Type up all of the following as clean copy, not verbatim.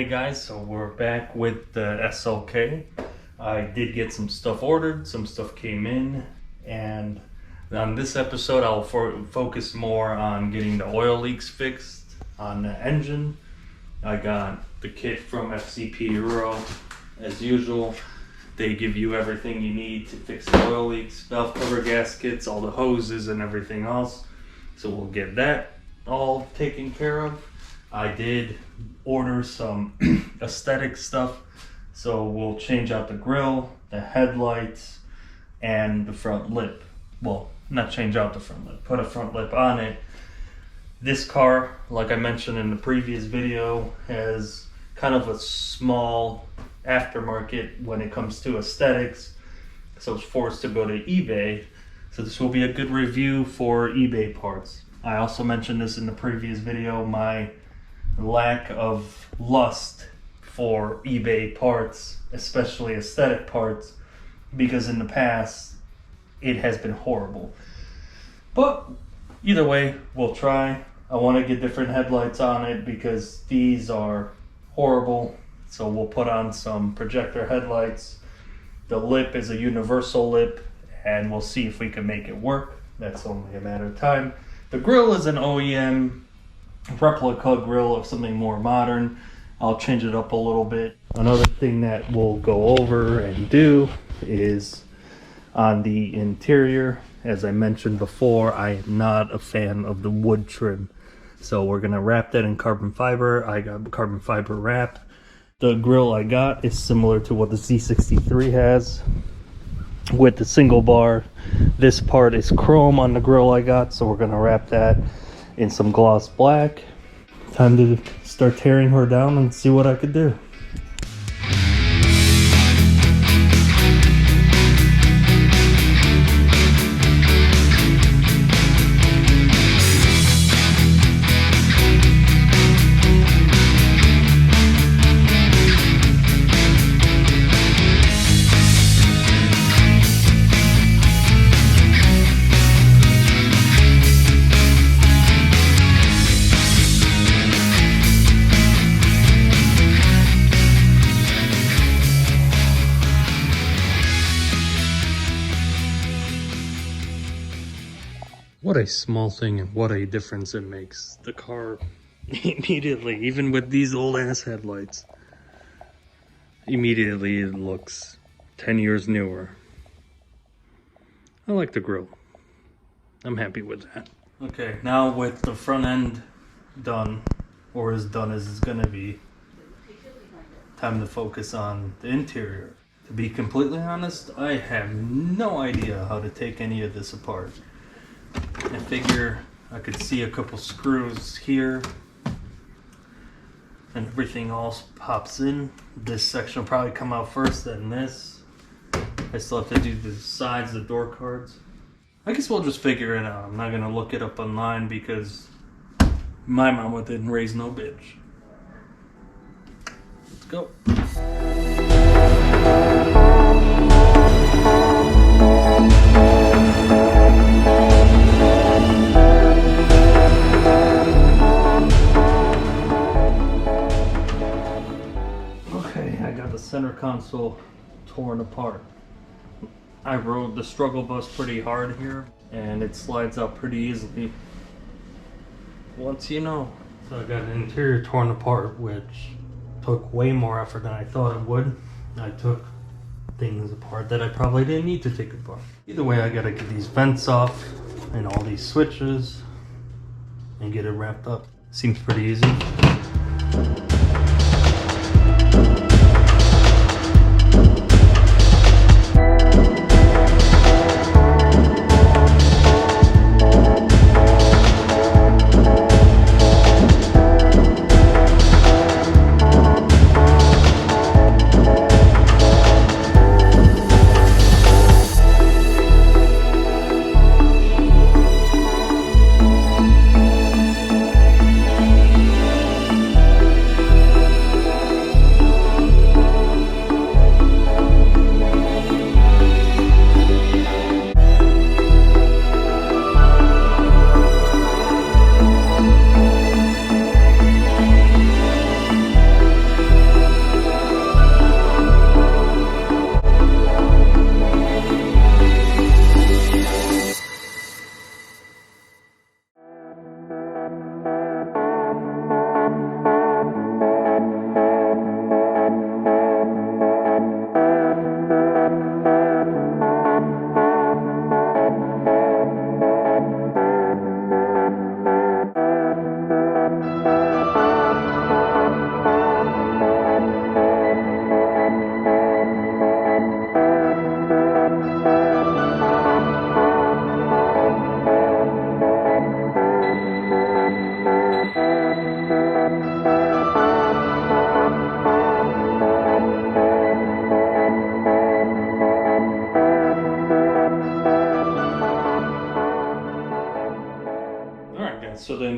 Hey guys, so we're back with the SLK. I did get some stuff ordered, some stuff came in, and on this episode I'll focus more on getting the oil leaks fixed on the engine. I got the kit from FCP Euro. As usual, they give you everything you need to fix the oil leaks, valve cover gaskets, all the hoses and everything else. So we'll get that all taken care of. I did order some aesthetic stuff, so we'll change out the grille, the headlights, and the front lip. Well, not change out the front lip, put a front lip on it. This car, like I mentioned in the previous video, has kind of a small aftermarket when it comes to aesthetics, so it's forced to go to eBay. So this will be a good review for eBay parts. I also mentioned this in the previous video, my lack of lust for eBay parts, especially aesthetic parts, because in the past it has been horrible. But either way, we'll try. I want to get different headlights on it because these are horrible, so we'll put on some projector headlights. The lip is a universal lip, and we'll see if we can make it work. That's only a matter of time. The grille is an OEM replica grill of something more modern. I'll change it up a little bit. Another thing that we'll go over and do is on the interior. As I mentioned before, I am not a fan of the wood trim, so we're gonna wrap that in carbon fiber. I got carbon fiber wrap. The grill I got is similar to what the Z63 has with the single bar. This part is chrome on the grill I got, so we're gonna wrap that in some gloss black. Time to start tearing her down and see what I could do. What a small thing and what a difference it makes. The car immediately, even with these old ass headlights, immediately it looks 10 years newer. I like the grille. I'm happy with that. Okay, now with the front end done, or as done as it's gonna be, time to focus on the interior. To be completely honest, I have no idea how to take any of this apart. I figure I could see a couple screws here and everything else pops in. This section will probably come out first, then this. I still have to do the sides, the door cards. I guess we'll just figure it out. I'm not gonna look it up online because my mama didn't raise no bitch. Let's go. Center console torn apart. I rode the struggle bus pretty hard here and it slides out pretty easily once you know. So I got the interior torn apart, which took way more effort than I thought it would. I took things apart that I probably didn't need to take apart. Either way, I gotta get these vents off and all these switches and get it wrapped up. Seems pretty easy.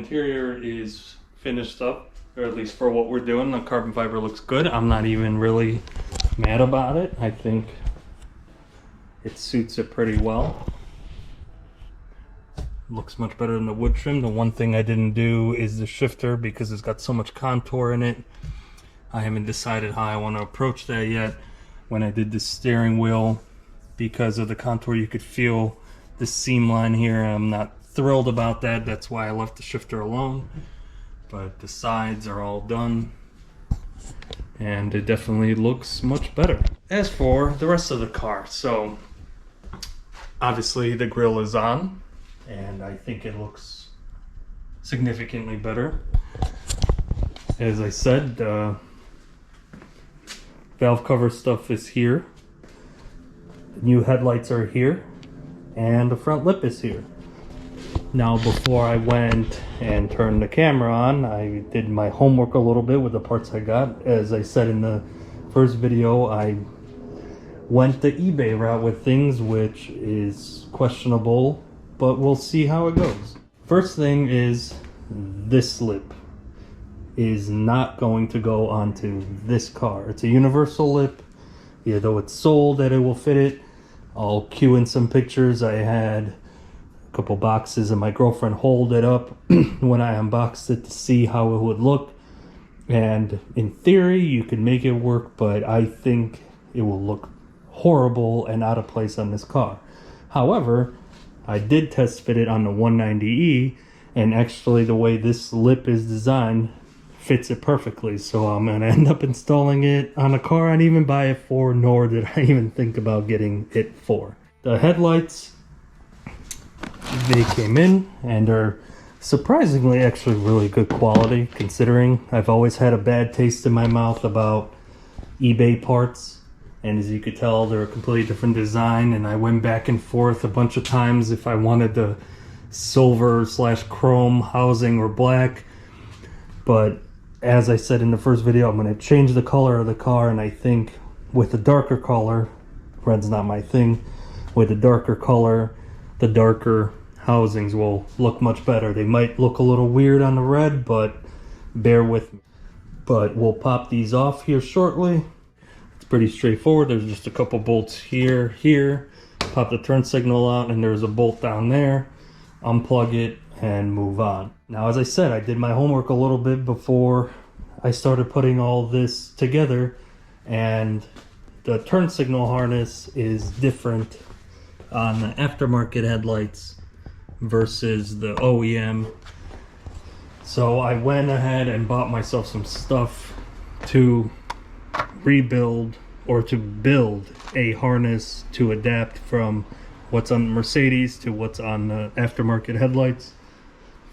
interior is finished up, or at least for what we're doing. The carbon fiber looks good. I'm not even really mad about it. I think it suits it pretty well. Looks much better than the wood trim. The one thing I didn't do is the shifter because it's got so much contour in it. I haven't decided how I want to approach that yet. When I did the steering wheel, because of the contour, you could feel the seam line here. I'm not thrilled about that. That's why I left the shifter alone. But the sides are all done, and it definitely looks much better. As for the rest of the car, so obviously the grille is on, and I think it looks significantly better. As I said, valve cover stuff is here. New headlights are here, and the front lip is here. Now, before I went and turned the camera on, I did my homework a little bit with the parts I got. As I said in the first video, I went the eBay route with things, which is questionable, but we'll see how it goes. First thing is, this lip is not going to go onto this car. It's a universal lip, though it's sold that it will fit it. I'll cue in some pictures. I had a couple boxes and my girlfriend hold it up when I unboxed it to see how it would look. And in theory, you could make it work, but I think it will look horrible and out of place on this car. However, I did test fit it on the 190E, and actually the way this lip is designed fits it perfectly. So I'm gonna end up installing it on a car I didn't even buy it for, nor did I even think about getting it for. The headlights, they came in and are surprisingly actually really good quality, considering I've always had a bad taste in my mouth about eBay parts. And as you could tell, they're a completely different design, and I went back and forth a bunch of times if I wanted the silver/chrome housing or black. But as I said in the first video, I'm going to change the color of the car, and I think with a darker color, red's not my thing, with a darker color, the darker housings will look much better. They might look a little weird on the red, but bear with me. But we'll pop these off here shortly. It's pretty straightforward. There's just a couple bolts here. Pop the turn signal out, and there's a bolt down there. Unplug it and move on. Now, as I said, I did my homework a little bit before I started putting all this together, and the turn signal harness is different on the aftermarket headlights versus the OEM. So I went ahead and bought myself some stuff to rebuild or to build a harness to adapt from what's on the Mercedes to what's on the aftermarket headlights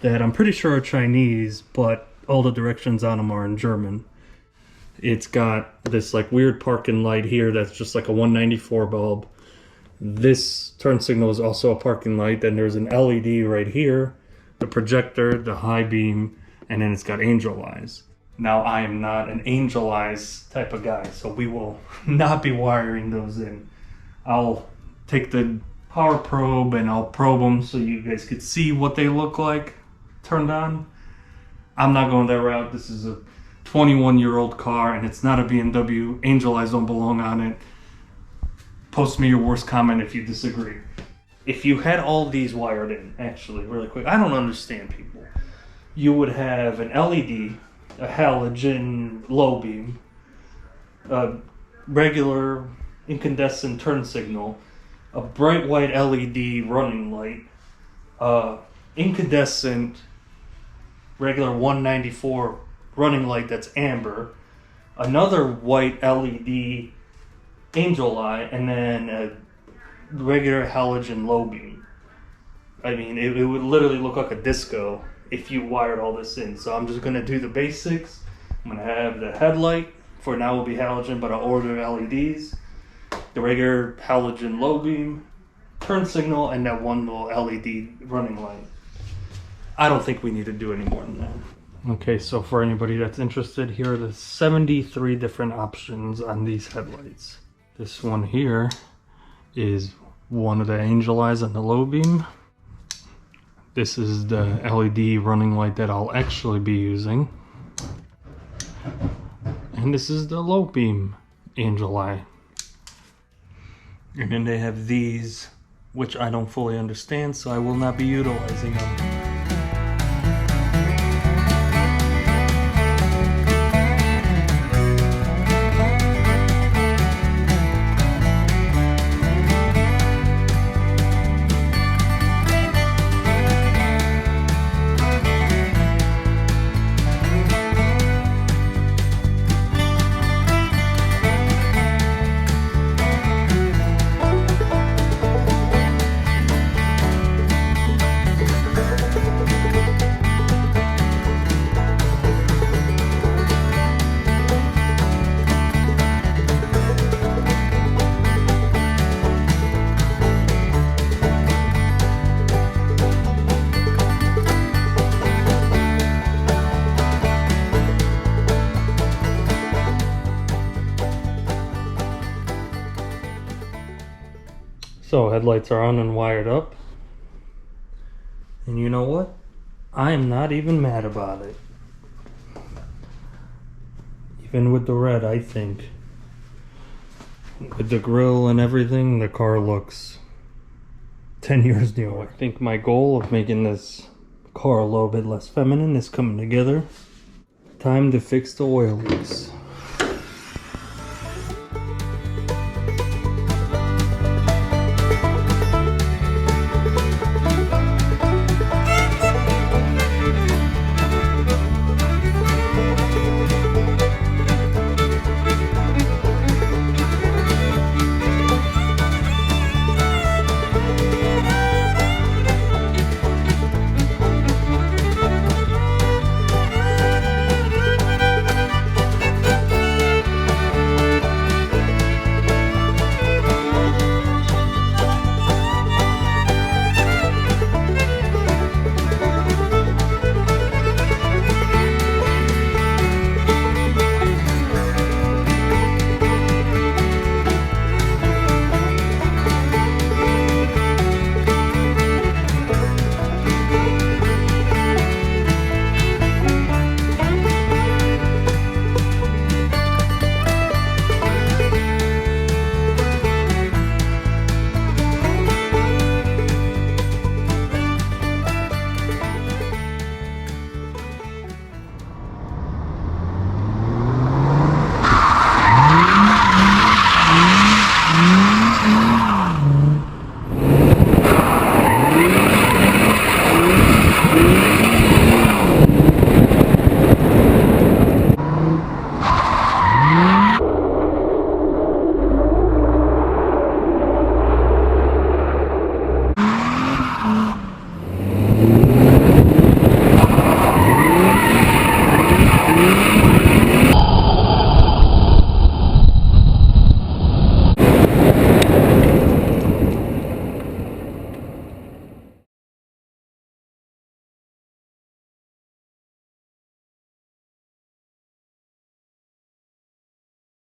that I'm pretty sure are Chinese, but all the directions on them are in German. It's got this like weird parking light here that's just like a 194 bulb. This turn signal is also a parking light. Then there's an LED right here, the projector, the high beam, and then it's got angel eyes. Now, I am not an angel eyes type of guy, so we will not be wiring those in. I'll take the power probe and I'll probe them so you guys could see what they look like turned on. I'm not going that route. This is a 21-year-old car, and it's not a BMW. Angel eyes don't belong on it. Post me your worst comment if you disagree. If you had all these wired in, actually, really quick, I don't understand people. You would have an LED, a halogen low beam, a regular incandescent turn signal, a bright white LED running light, incandescent regular 194 running light that's amber, another white LED angel eye, and then a regular halogen low beam. I mean, it would literally look like a disco if you wired all this in. So I'm just going to do the basics. I'm going to have the headlight. For now will be halogen, but I'll order LEDs. The regular halogen low beam, turn signal, and that one little LED running light. I don't think we need to do any more than that. Okay, so for anybody that's interested, here are the 73 different options on these headlights. This one here is one of the angel eyes on the low beam. This is the LED running light that I'll actually be using. And this is the low beam angel eye. And then they have these, which I don't fully understand, so I will not be utilizing them. So headlights are on and wired up. And you know what? I am not even mad about it. Even with the red, I think. With the grille and everything, the car looks 10 years newer. I think my goal of making this car a little bit less feminine is coming together. Time to fix the oil leaks.